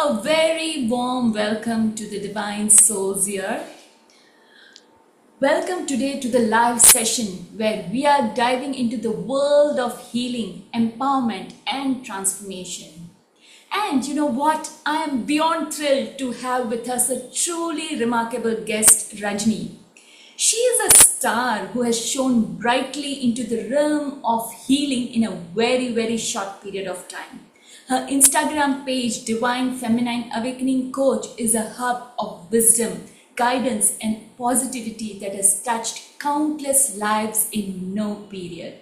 A very warm welcome to the Divine Souls here. Welcome today to the live session where we are diving into the world of healing, empowerment, and transformation. And you know what? I am beyond thrilled to have with us a truly remarkable guest, Rajni. She is a star who has shone brightly into the realm of healing in a very short period of time. Her Instagram page, Divine Feminine Awakening Coach, is a hub of wisdom, guidance, and positivity that has touched countless lives in no period.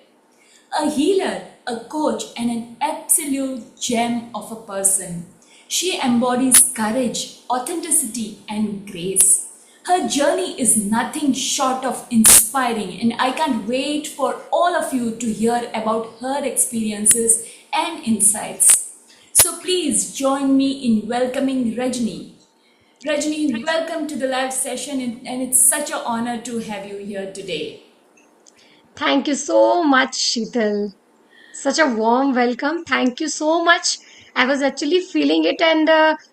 A healer, a coach, and an absolute gem of a person. She embodies courage, authenticity, and grace. Her journey is nothing short of inspiring, and I can't wait for all of you to hear about her experiences and insights. So please join me in welcoming Rajni. Rajni, welcome to the live session, and it's such an honor to have you here today. Thank you so much, Sheetal. Such a warm welcome. Thank you so much. I was actually feeling it, and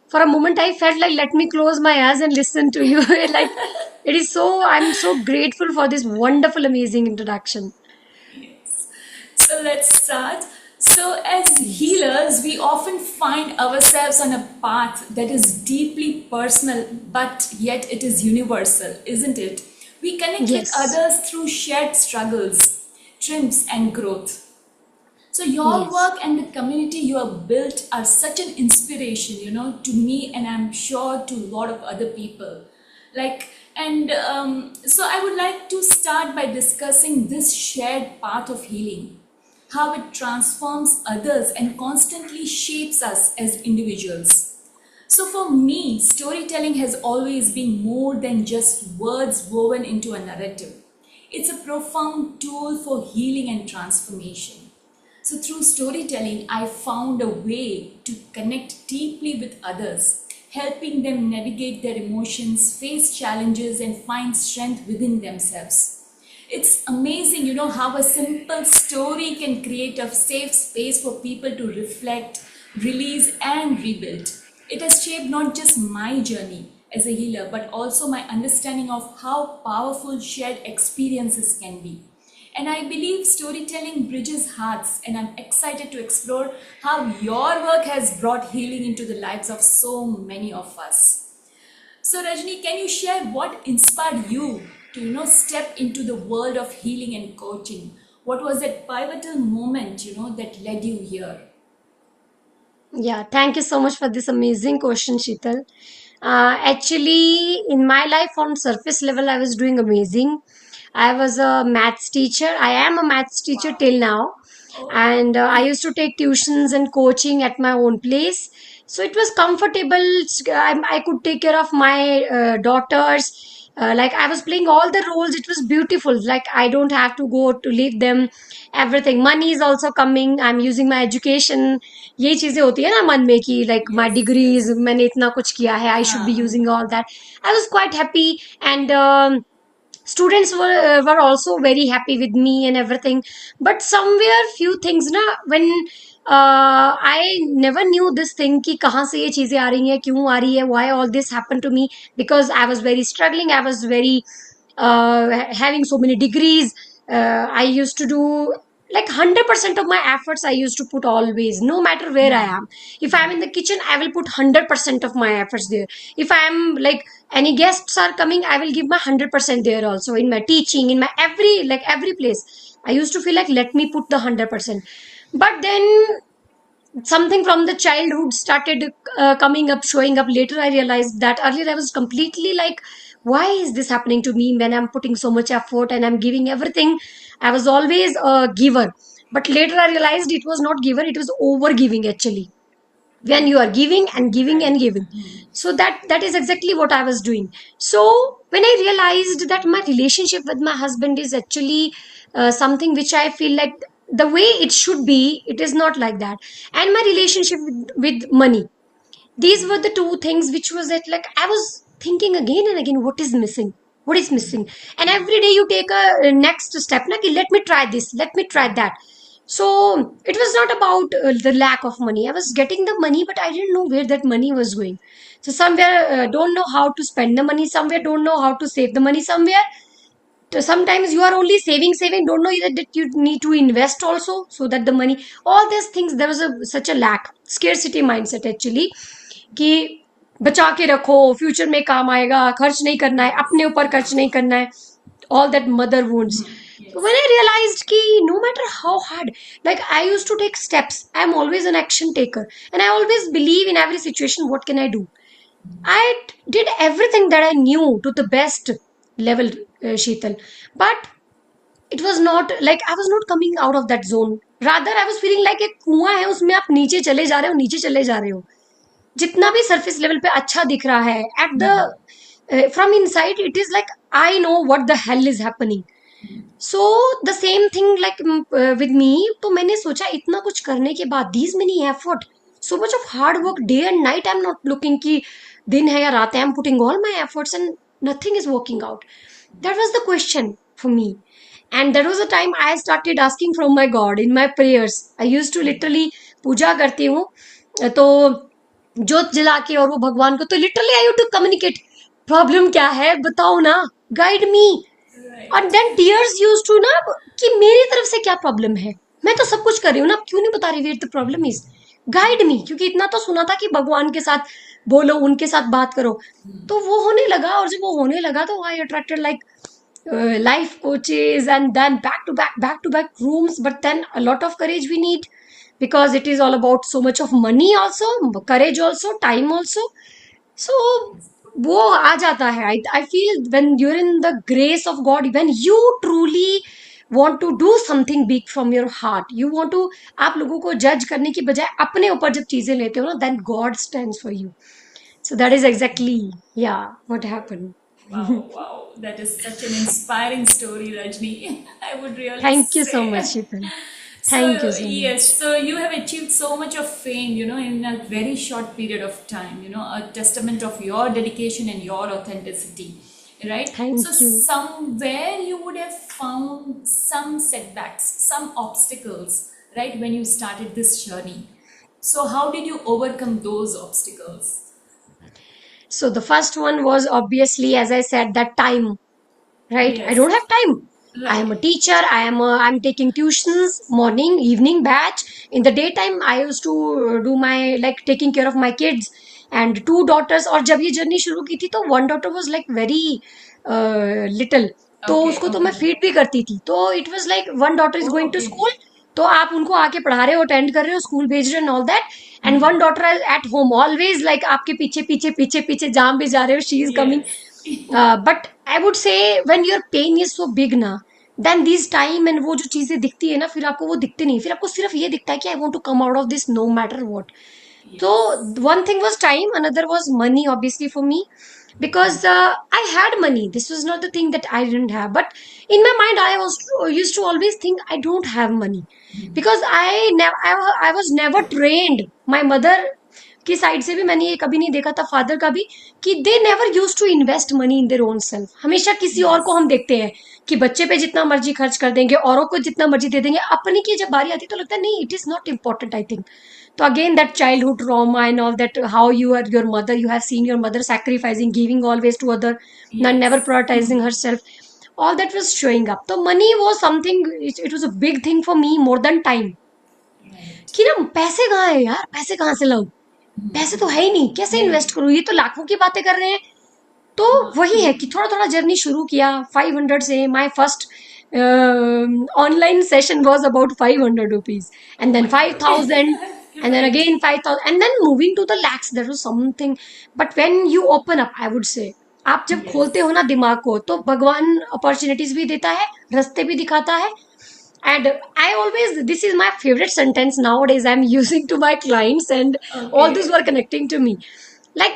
for a moment, I felt like let me close my eyes and listen to you. Like it is so. I'm so grateful for this wonderful, amazing introduction. So let's start. So, as healers, we often find ourselves on a path that is deeply personal, but yet it is universal, isn't it? We connect with Yes, others through shared struggles, triumphs, and growth. So, your yes. work and the community you have built are such an inspiration, to me, and I'm sure to a lot of other people. So I would like to start by discussing this shared path of healing, how it transforms others and constantly shapes us as individuals. So, for me, storytelling has always been more than just words woven into a narrative. It's a profound tool for healing and transformation. So, through storytelling, I found a way to connect deeply with others, helping them navigate their emotions, face challenges, and find strength within themselves. It's amazing, how a simple story can create a safe space for people to reflect, release, and rebuild. It has shaped not just my journey as a healer, but also my understanding of how powerful shared experiences can be. And I believe storytelling bridges hearts, and I'm excited to explore how your work has brought healing into the lives of so many of us. So Rajni, can you share what inspired you to step into the world of healing and coaching? What was that pivotal moment that led you here? Yeah, thank you so much for this amazing question, Sheetal. Actually, in my life, on surface level, I was doing amazing. I was a maths teacher. I am a maths teacher Wow. till now, Oh, and I okay. used to take tuitions and coaching at my own place. So it was comfortable. I could take care of my daughters. Like I was playing all the roles. It was beautiful. Like I don't have to go to leave them. Everything. Money is also coming. I'm using my education. ये चीजें होती है ना मन में कि like my Yes, degrees yes. मैंने इतना कुछ किया है I should be Huh. using all that. I was quite happy, and students were also very happy with me and everything. But somewhere few things na when I never knew this thing कि कहाँ से ये चीजें आ रही हैं क्यों आ रही है why all this happened to me, because I was very struggling. I was very having so many degrees. I used to do like 100% of my efforts. I used to put always, no matter where I am. If I'm in the kitchen, I will put 100% of my efforts there. If I'm like any guests are coming, I will give my 100% there also. In my teaching, in my every place, I used to feel like let me put the 100%. But then something from the childhood started coming up, showing up. Later I realized that earlier I was completely like, why is this happening to me when I'm putting so much effort and I'm giving everything? I was always a giver, but later I realized it was not giver, it was over giving actually. When you are giving and giving Right. and giving, so that is exactly what I was doing. So when I realized that my relationship with my husband is actually something which I feel like the way it should be, it is not like that. And my relationship with money, these were the two things which was that like I was thinking again and again, what is missing, what is missing. And every day you take a next step, like let me try this, let me try that. So it was not about the lack of money. I was getting the money, but I didn't know where that money was going. So somewhere don't know how to spend the money, somewhere don't know how to save the money, somewhere sometimes you are only saving, don't know that you need to invest also, so that the money, all these things, there was such a lack, scarcity mindset actually, कि बचा के रखो, future में काम आएगा, खर्च नहीं करना है, अपने ऊपर खर्च नहीं करना है, all that mother wounds. So when I realized ki no matter how hard, like I used to take steps, I'm always an action taker, and I always believe in every situation what can I do. I did everything that I knew to the best level, Sheetal. But it was not like I was not coming out of that zone. Rather, I was feeling like एक कुआं है, उसमें आप नीचे चले जा रहे हो, नीचे चले जा रहे हो. जितना भी सरफेस लेवल पे अच्छा दिख रहा है, at the from inside it is like I know what the hell is happening. So the same thing like with me. तो मैंने सोचा इतना कुछ करने के बाद, these many effort, so much of hard work, day and night, I'm not looking कि दिन है या रात है, I'm putting all my efforts and nothing is working out. That was the question for me. And that was the time I started asking from my God in my prayers. I used to literally पूजा करती हूँ, तो जोत जला के, और वो भगवान को, तो literally I used to communicate, problem क्या है बताओ ना, गाइड मी. और देन टीयर्स यूज टू ना, कि मेरी तरफ से क्या प्रॉब्लम है, मैं तो सब कुछ कर रही हूँ ना, क्यों नहीं बता रही where the problem is, guide me. क्योंकि इतना तो सुना था कि भगवान के साथ बोलो, उनके साथ बात करो. तो वो होने लगा, और जब वो होने लगा तो I attracted like life coaches, and then back to back rooms. But then a lot of courage we need, because it is all about so much of money also, courage also, time also. So वो आ जाता है. I feel when you're in the grace of God, when you truly want to do something big from your heart, you want to, आप लोगों को जज करने की बजाय अपने ऊपर जब चीजें लेते हो ना, then God stands for you. So that is exactly, yeah, what happened. Wow, wow, that is such an inspiring story, Rajni. I would really Thank you so say. much, Sheetal. Thank So, you so much. yes, so you have achieved so much of fame, in a very short period of time, a testament of your dedication and your authenticity, right? So, Thank you. somewhere you would have found some setbacks, some obstacles, right, when you started this journey. So, how did you overcome those obstacles? So the first one was obviously, as I said, that time, right? I Yes, don't have time. I am a right. teacher. I'm taking tuitions, morning, evening batch. In the daytime, I used to do my, like, taking care of my kids and two daughters. और जब ये journey शुरू की थी, तो one daughter was like very little. तो Okay, उसको तो मैं okay. फीड भी करती थी. तो it was like one daughter is Oh, going to okay. school. तो आप उनको आके पढ़ा रहे हो, अटेंड कर रहे हो, स्कूल भेज रहे हो, and all that. And one daughter at home, always like आपके पीछे पीछे पीछे पीछे, जहां भी जा रहे हो, she is coming. Yes. But I would say when your pain is so big ना, देन दिस टाइम, एंड वो जो चीजें दिखती है ना, फिर आपको वो दिखते नहीं, फिर आपको सिर्फ ये दिखता है कि I want to come out of this no matter what. So Yes. one thing was time, another was money, obviously for me, because I had money. This was not the thing that I didn't have. But in my mind, I was used to always think I don't have money, because I was never trained. My mother की side से भी मैंने ये कभी नहीं देखा था, father का भी, कि they never use to invest money in their own self. हमेशा किसी और को Yes. हम देखते हैं कि बच्चे पे जितना मर्जी खर्च कर देंगे, औरों को जितना मर्जी दे देंगे, अपनी की जब बारी आती है तो लगता है नहीं, it is not important, I think. तो again that childhood trauma and all that, how you are your mother, you have seen your mother sacrificing, giving always to other, and never Yes. prioritizing herself, all that was showing up. So money was something, it was a big thing for me, more than time. Right. कि ना पैसे कहाँ है यार, पैसे कहाँ से लाऊं, पैसे तो है ही नहीं, कैसे इन्वेस्ट करूं, ये तो लाखों की बातें कर रहे हैं. तो वही है कि थोड़ा थोड़ा जर्नी शुरू किया 500 से. My first online session was about 500 rupees, and then 5000, and then Right. again 5000, and then moving to the lakhs. That was something. But when you open up, I would say, आप जब खोलते Yes. हो ना दिमाग को, तो भगवान opportunities भी देता है, रास्ते भी दिखाता है. And I always, this is my favorite sentence nowadays, I'm using to my clients and all those who Okay. are connecting to me. Like,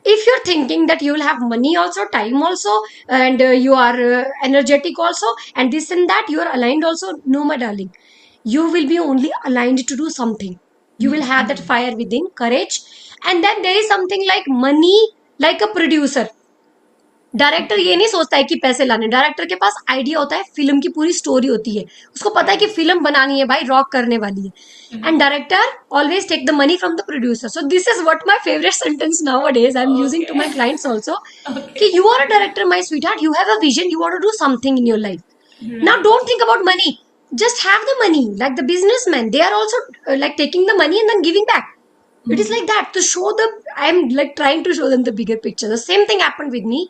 if you're thinking that you will have money also, time also, and you are energetic also, and this and that, you are aligned also, no my darling, you will be only aligned to do something. You will have that fire within, courage. And then there is something like money, like a producer. Director ये नहीं सोचता है कि पैसे लाने, director के पास idea होता है, फिल्म की पूरी स्टोरी होती है, उसको पता है कि फिल्म बनानी है भाई, रॉक करने वाली है, and director always take the money from the producer. So this is what my favourite sentence nowadays I am using to my Okay. Clients also, कि Okay. you are a director, my sweetheart, you have a vision, you want to do something in your life. Now Right. don't think about money, just have the money. Like the businessmen, they are also like taking the money and then giving back. It is like that to show the, I'm like trying to show them the bigger picture. The same thing happened with me.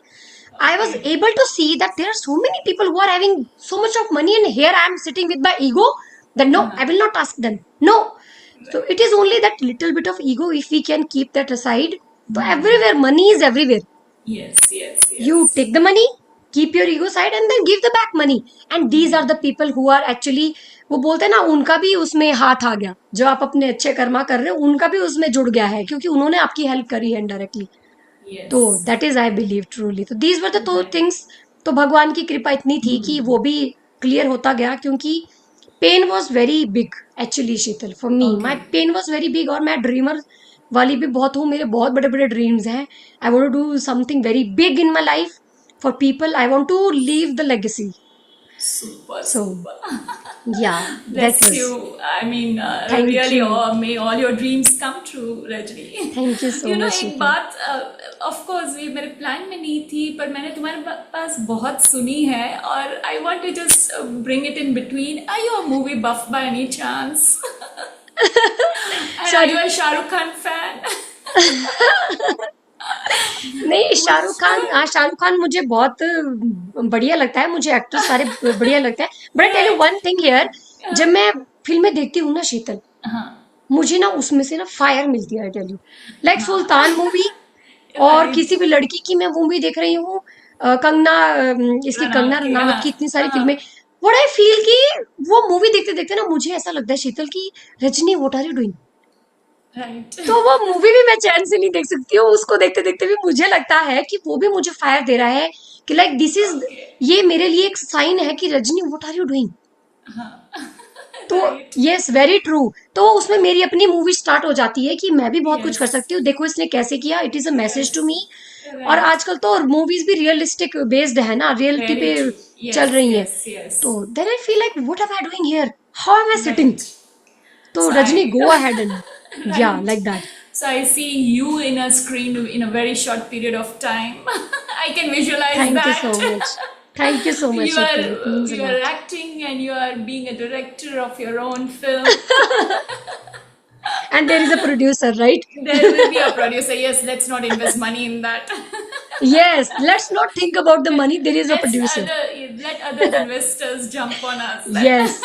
I was Okay. able to see that there are so many people who are having so much of money, and here I am sitting with my ego that no, I will not ask them, no. So it is only that little bit of ego, if we can keep that aside. So everywhere money is everywhere. Yes, yes, You yes. take the money, keep your ego side, and then give the back money. And these are the people who are actually, वो बोलते हैं ना, उनका भी उसमें हाथ आ गया, जो आप अपने अच्छे कर्मा कर रहे हो उनका भी उसमें जुड़ गया है, क्योंकि उन्होंने आपकी हेल्प करी है इनडायरेक्टली. तो Yes. That is I believe truly. तो these were the two Right. Things. तो भगवान की कृपा इतनी थी कि वो भी क्लियर होता गया, क्योंकि pain was very big actually Sheetal for me. My Okay. Pain was very big, और मैं ड्रीमर वाली भी बहुत हूँ, मेरे बहुत बड़े बड़े ड्रीम्स हैं. I want to do something very big in my life for people. I want to leave the legacy. Super, so super. Yeah that Bless was. you. I mean, thank really, you. may all your dreams come true, Rajni. Thank you so You know, much एक शीतल. बात, of course, ये मेरे plan में नहीं थी, पर मैंने तुम्हारे पास बहुत सुनी है, और I want to just bring it in between. Are you a movie buff by any chance? And are you sorry. a Shah Rukh Khan fan? नहीं, शाहरुख खान, हाँ शाहरुख खान मुझे बहुत बढ़िया लगता है, मुझे एक्टर सारे बढ़िया लगते हैं. But I tell you Right. One thing here, जब मैं फिल्में देखती हूँ ना शीतल, हाँ. मुझे ना उसमें से ना फायर मिलती है. I tell you, like Sultan movie, और Right. किसी भी लड़की की मैं मूवी देख रही हूँ, कंगना, इसकी कंगना रनावत की, रनावत हाँ. की इतनी सारी हाँ. फिल्में, व्हाट आई फील कि वो मूवी देखते देखते ना मुझे ऐसा लगता है शीतल की, Rajni what are you doing. Right. तो वो मूवी भी मैं चैन से नहीं देख सकती हूँ, उसको देखते देखते भी मुझे लगता है कि वो भी मुझे फायर दे रहा है, कि लाइक दिस इज, Okay. ये मेरे लिए एक साइन है कि Rajni what are you doing. तो Right. Yes, very true. तो उसमें मेरी अपनी मूवी स्टार्ट हो जाती है कि मैं भी बहुत कुछ कर Yes. सकती हूँ, देखो इसने कैसे किया, it is a message to Yes. Me. और Right. आजकल तो मूवीज भी रियलिस्टिक बेस्ड है ना, रियलिटी Very पे true. चल Yes, रही है. yes, yes. तो then I feel like what am I doing here, how am I sitting. Right. तो So Rajni I, go ahead and yeah right. Like that. So I see you in a screen in a very short period of time. I can visualize thank you so that. Much. Thank you so much You Sheetal, it are means a you are lot. acting and you are being a director of your own film. And there is a producer, right? There will be a producer. Yes, let's not invest money in that. Yes, let's not think about the money. There is a Let's producer. let other investors jump on us. Yes,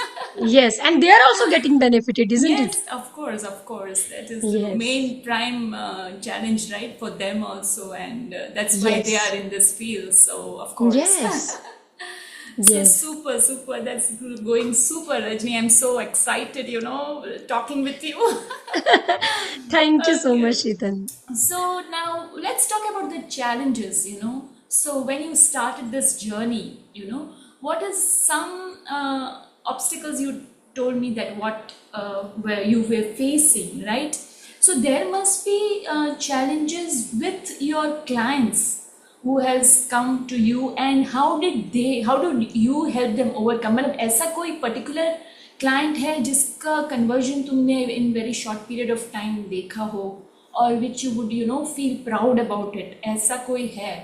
yes, and they are also getting benefited, isn't it? Yes, of course, of course. That is the Yes, main prime challenge, right, for them also, and that's why they are yes, in this field. So, of course. yes, So yes. super, super. That's going super, Rajni. I'm so excited, talking with you. Thank you so much, Okay. Sheetan. So now let's talk about the challenges. So when you started this journey, what is some obstacles you told me that what where you were facing, right? So there must be challenges with your clients who has come to you, and how do you help them overcome? मतलब ऐसा कोई particular client है जिसका conversion तुमने in very short period of time देखा हो, और which you would feel proud about it, ऐसा कोई है?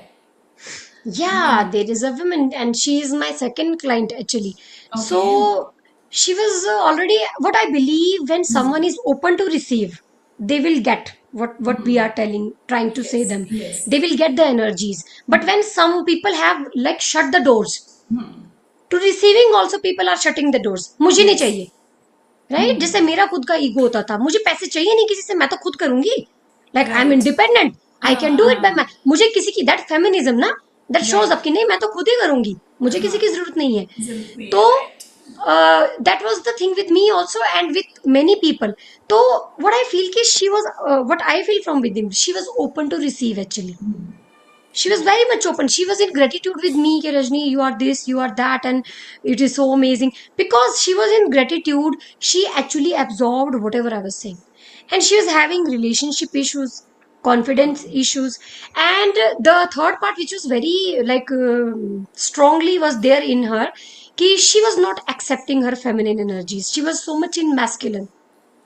Yeah, there is a woman, and she is my second client actually. Okay. So she was already, what I believe, when someone is open to receive, they will get what we are trying to say Yes, them. yes. They will get the energies. But when some people have like shut the doors to receiving, also people are shutting the doors. मुझे नहीं Yes. चाहिए, right. जैसे मेरा खुद का ego होता था, मुझे पैसे चाहिए नहीं किसी से, मैं तो खुद करूंगी. Like I am Right. Independent, I can do it by माई. मुझे किसी की, दैट फेमिनिज्म ना, दैट शोज Right. अप कि नहीं मैं तो खुद ही करूंगी, मुझे किसी की जरूरत नहीं है. जरूरत नहीं तो है, right. that was the thing with me also, and with many people. तो what I feel कि she was, what I feel from within, she was open to receive actually. She was very much open. She was in gratitude with me कि Rajni, you are this, you are that, and it is so amazing. Because she was in gratitude, she actually absorbed whatever I was saying. And she was having relationship issues. confidence issues. And the third part which was very like strongly was there in her, ki she was not accepting her feminine energies. She was so much in masculine,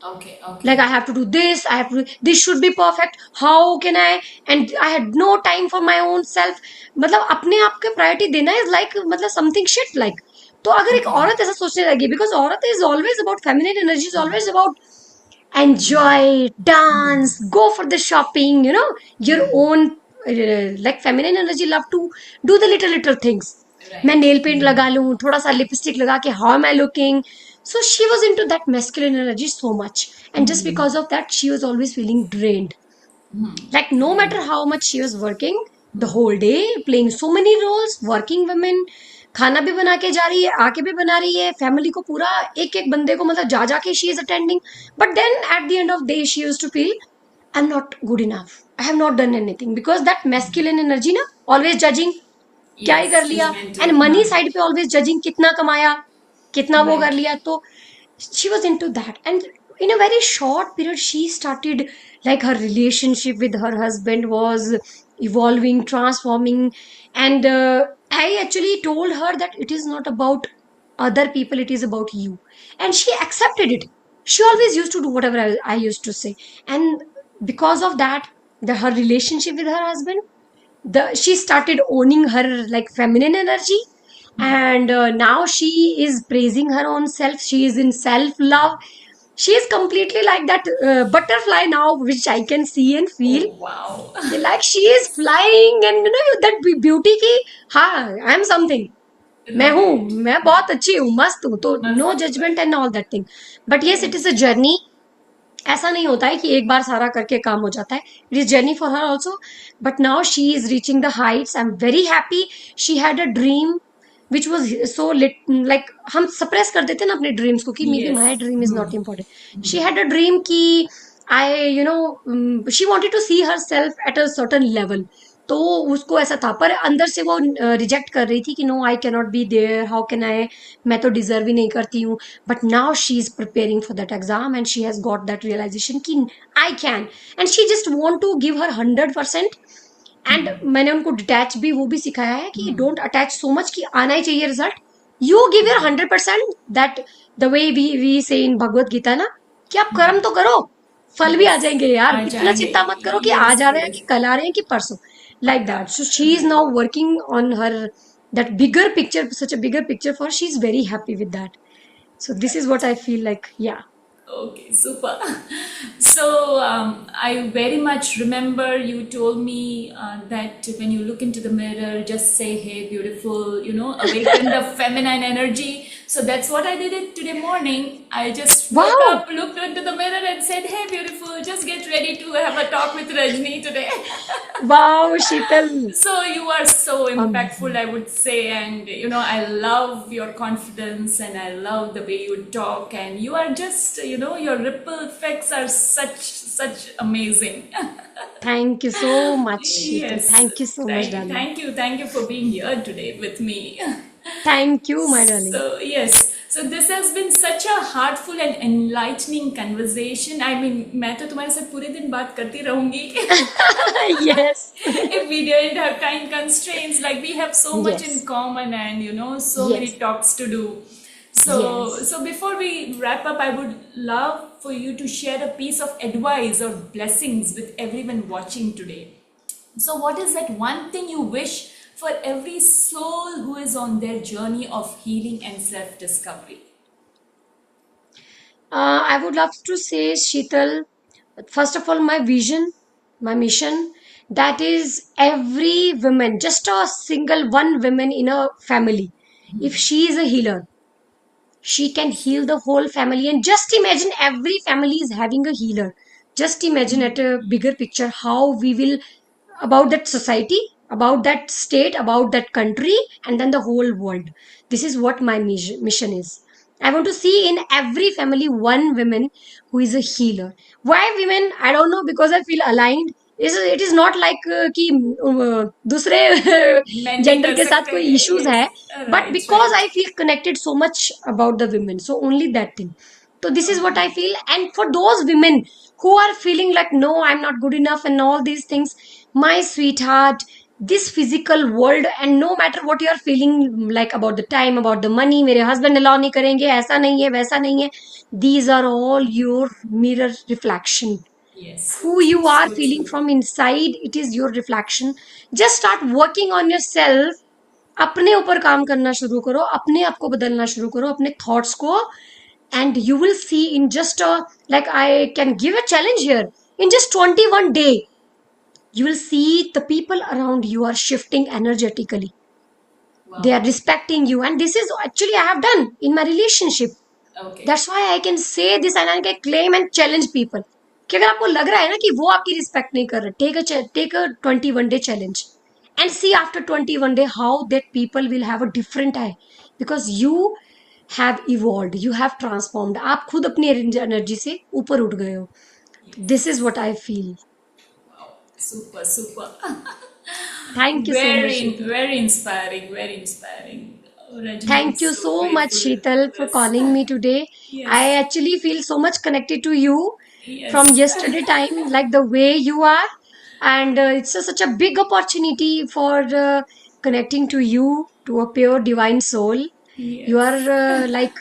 Okay, like okay. I have to do this, I have to, this should be perfect, how can I, and I had no time for my own self. मतलब अपने आप के priority देना is like मतलब something shit like. तो अगर एक Okay. औरत ऐसा सोचने लगी, because औरत is always about feminine energy, is always about enjoy, dance, go for the shopping, you know, your own like feminine energy love to do the little things. मैं Right. Nail paint लगा लूं, थोड़ा सा lipstick लगा के how am I looking. So she was into that masculine energy so much, and just because of that she was always feeling drained. Like no Right. matter how much she was working the whole day, playing so many roles, working women, खाना भी बना के जा रही है, आके भी बना रही है, फैमिली को पूरा एक एक बंदे को मतलब जा जाके she is attending. But then at the end of day she used to feel I am not good enough, I have not done anything, because that masculine energy ना ऑलवेज जजिंग, क्या ही कर Yes, लिया. And judgmental. Money Huh. Side पे always judging, कितना कमाया, कितना वो कर Right. लिया. तो she was into that, and in a very short period she started, like her relationship with her husband was evolving, transforming. And I actually told her that it is not about other people, it is about you. And she accepted it. She always used to do whatever I used to say. And because of that, her relationship with her husband, she started owning her like feminine energy. And now she is praising her own self, she is in self love, she is completely like that butterfly now, which I can see and feel. Oh, wow. Like she is flying, and you know that beauty की, हाँ I am something, मैं हूँ, Right. मैं बहुत अच्छी हूँ, मस्त हूँ, तो no Must. Judgment and all that thing. But yes it Right. Is a journey. ऐसा नहीं होता है कि एक बार सारा करके काम हो जाता है. It is journey for her also. But now she is reaching the Heights, I am very happy. She had a dream which was so lit, like हम suppress कर देते हैं ना अपने ड्रीम्स को कि may be my Yes. Dream is not important. She had a dream कि I you know she wanted to see herself at a certain level. तो उसको ऐसा था, पर अंदर से वो रिजेक्ट कर रही थी कि no I can not be there, how can I, मैं तो डिजर्व ही नहीं करती हूँ. But now she is preparing for that exam and she has got that realisation कि I can. And she just want to give her 100%. एंड मैंने उनको डिटैच भी वो भी सिखाया है कि डोंट अटैच सो मच कि आना ही चाहिए result. You give your 100%. That the way we say in Bhagavad Gita ना, कि आप कर्म तो करो, फल भी आ Yes. जाएंगे यार, आ इतना जाएंगे. चिंता मत करो कि आज Yes, आ रहे हैं yes. कि कल आ रहे हैं कि परसों. Like that. So she is now working on her that bigger picture, such a bigger picture for her. She's very happy with that. So this is what I feel like. Yeah. Okay, super. So I very much remember you told me that when you look into the mirror, just say, "Hey, beautiful," awaken the feminine energy. So that's what I did it today morning. I just woke Wow. up, looked into the mirror, and said, "Hey, beautiful, just get ready to have a talk with Rajni today." Wow, Sheetal. So you are so impactful, Amazing. I would say, and I love your confidence and I love the way you talk, and you are just, your ripple effects are such amazing. Thank you so much, Sheetal. Yes, Thank you so much, darling. thank you for being here today with me. Thank you, my darling. So yes, so this has been such a heartful and enlightening conversation. I mean, मैं तो तुम्हारे साथ पूरे दिन बात करती रहूंगी. Yes. If we didn't have time constraints, like we have so much in Yes. common, and so many Yes. talks to do. So Yes. so before we wrap up, I would love for you to share a piece of advice or blessings with everyone watching today. So what is that one thing you wish for every soul who is on their journey of healing and self-discovery? I would love to say, Sheetal, first of all, my vision, my mission, that is every woman, just a single one woman in a family, if she is a healer, she can heal the whole family. And just imagine every family is having a healer. Just imagine at a bigger picture how we will, about that society, about that state, about that country, and then the whole world. This is what my mission is. I want to see in every family one woman who is a healer. Why women? I don't know, because I feel aligned. It is not like कि दूसरे Men भी gender कर के साथ सकते कोई हैं. Issues Yes, है, but right, because right. I feel connected so much about the women, so only that thing. So this is what I feel. And for those women who are feeling like, no, I'm not good enough and all these things, my sweetheart, this physical world, and no matter what you are feeling like about the time, about the money, मेरे husband allow नहीं करेंगे, ऐसा नहीं है, वैसा नहीं है, these are all your mirror reflection. Yes, so Who true, you are so feeling true. from inside, it is your reflection. Just start working on yourself. अपने ऊपर काम करना शुरू करो, अपने आप को बदलना शुरू करो, अपने थॉट्स को, and you will see in just a, like, I can give a challenge here, in just 21 day you will see the people around you are shifting energetically. They Wow. are respecting you, and this is actually I have done in my relationship. Okay. That's why I can say this and I can claim and challenge people कि अगर आपको लग रहा है ना कि वो आपकी रिस्पेक्ट नहीं कर रहे, take a 21 day challenge and see after 21 day how that people will have a different eye, because you have evolved, you have transformed. आप खुद अपनी एनर्जी से ऊपर उठ गए हो. This is Yes. what I feel. Wow. Super, super. Thank you so much, Sheetal. Very inspiring, very inspiring. Oh, Rajni, I'm Thank you so so much, grateful Sheetal, for for this. calling me today. I Yes, actually feel so much connected to you from yes. yesterday time, like the way you are. And it's such a big opportunity for connecting to you, to a pure divine soul. You are Yes. like,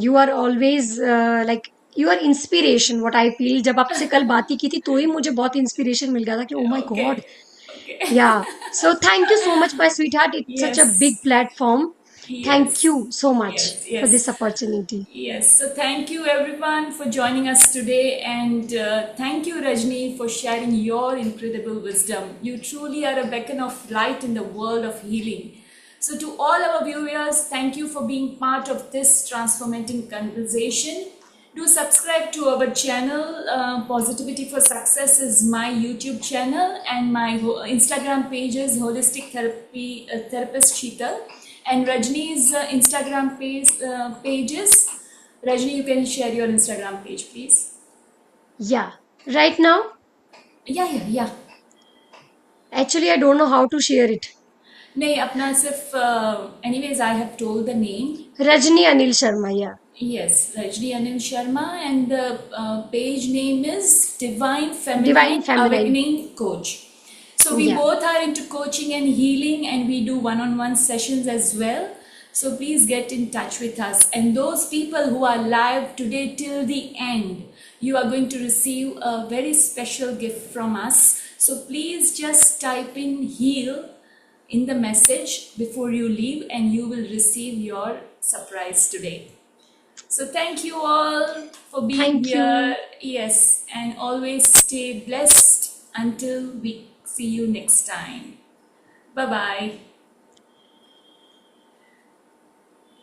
you are always like, you are inspiration. What I feel, जब आपसे कल बात ही की थी तो ही मुझे बहुत inspiration मिल गया था कि oh my god. Okay. Okay. Yeah. So thank you so much, my sweetheart. It's such a big Yes. platform. Thank Yes. you so much Yes. for this Yes. opportunity. Yes, so thank you everyone for joining us today, and thank you, Rajni, for sharing your incredible wisdom. You truly are a beacon of light in the world of healing. So, to all our viewers, thank you for being part of this transformating conversation. Do subscribe to our channel. Positivity for Success is my YouTube channel, and my Instagram page is Holistic Therapy Therapist Sheetal. And Rajni's Instagram pages. Rajni, you can share your Instagram page, please. Yeah. Right now, Yeah. actually, I don't know how to share it. नहीं अपना सिर्फ anyways I have told the name. Rajni Anil Sharma. Yeah. Yes, Rajni Anil Sharma, and the page name is Divine Divine Feminine Feminine. Awakening Coach. So we Yeah. both are into coaching and healing, and we do one-on-one sessions as well. So please get in touch with us. And those people who are live today till the end, you are going to receive a very special gift from us. So please just type in heal in the message before you leave, and you will receive your surprise today. So thank you all for being Thank you. here. Yes, and always stay blessed until we see you next time. Bye bye.